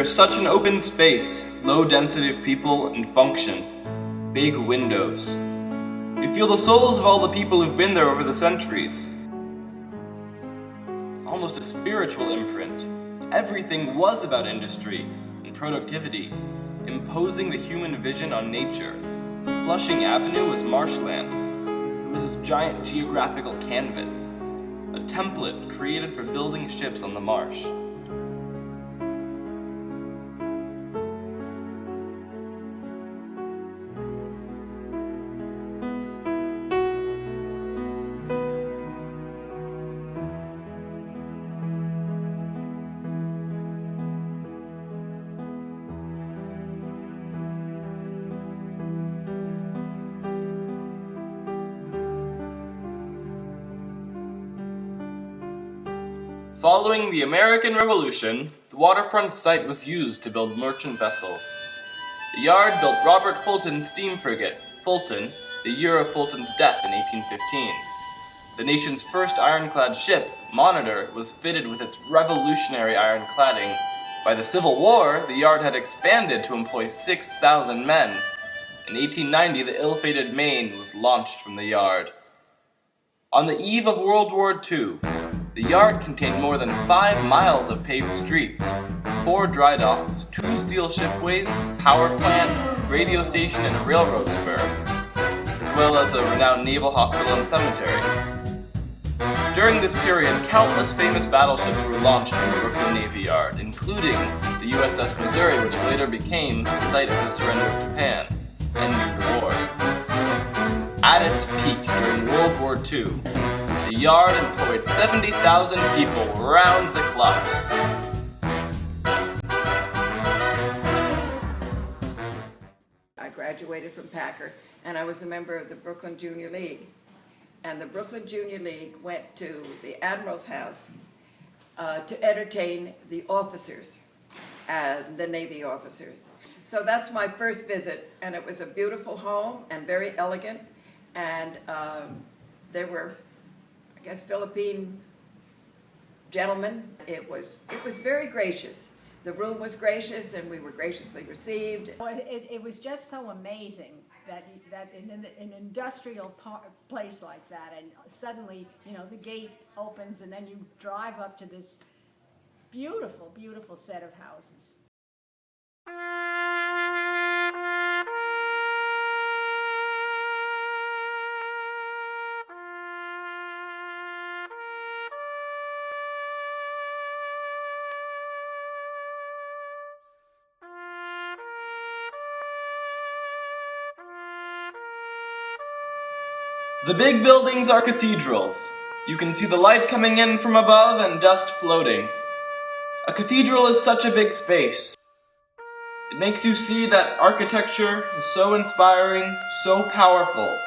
There's such an open space, low density of people and function, big windows. You feel the souls of all the people who've been there over the centuries. Almost a spiritual imprint. Everything was about industry and productivity, imposing the human vision on nature. Flushing Avenue was marshland. It was this giant geographical canvas, a template created for building ships on the marsh. Following the American Revolution, the waterfront site was used to build merchant vessels. The yard built Robert Fulton's steam frigate, Fulton, the year of Fulton's death in 1815. The nation's first ironclad ship, Monitor, was fitted with its revolutionary ironcladding. By the Civil War, the yard had expanded to employ 6,000 men. In 1890, the ill-fated Maine was launched from the yard. On the eve of World War II, the yard contained more than 5 miles of paved streets, 4 dry docks, 2 steel shipways, power plant, radio station, and a railroad spur, as well as a renowned naval hospital and cemetery. During this period, countless famous battleships were launched from the Brooklyn Navy Yard, including the USS Missouri, which later became the site of the surrender of Japan, ending the war. At its peak during World War II, the yard employed 70,000 people round the clock. I graduated from Packer, and I was a member of the Brooklyn Junior League. And the Brooklyn Junior League went to the Admiral's house to entertain the officers, the Navy officers. So that's my first visit, and it was a beautiful home and very elegant. And there were, I guess, Philippine gentlemen. It was very gracious. The room was gracious, and we were graciously received. It was just so amazing that in an industrial place like that, and suddenly, the gate opens, and then you drive up to this beautiful, beautiful set of houses. The big buildings are cathedrals. You can see the light coming in from above and dust floating. A cathedral is such a big space. It makes you see that architecture is so inspiring, so powerful,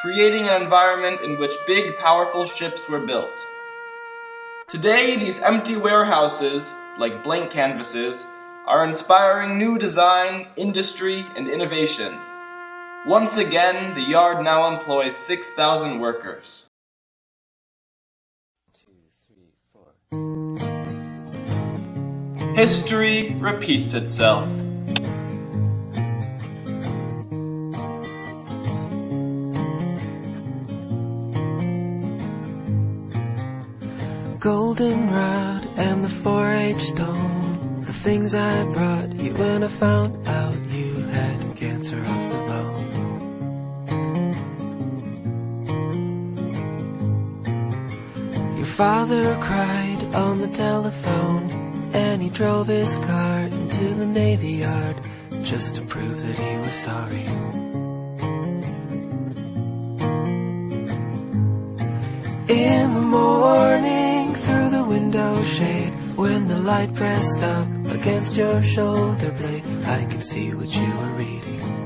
creating an environment in which big, powerful ships were built. Today, these empty warehouses, like blank canvases, are inspiring new design, industry, and innovation. Once again, the yard now employs 6,000 workers. 2, 3, 4. History repeats itself. Goldenrod and the 4-H stone, the things I brought you when I found out you had cancer of the bone. Your father cried on the telephone, and he drove his car into the Navy Yard just to prove that he was sorry. In the morning, through the window shade, when the light pressed up against your shoulder blade, I could see what you were reading.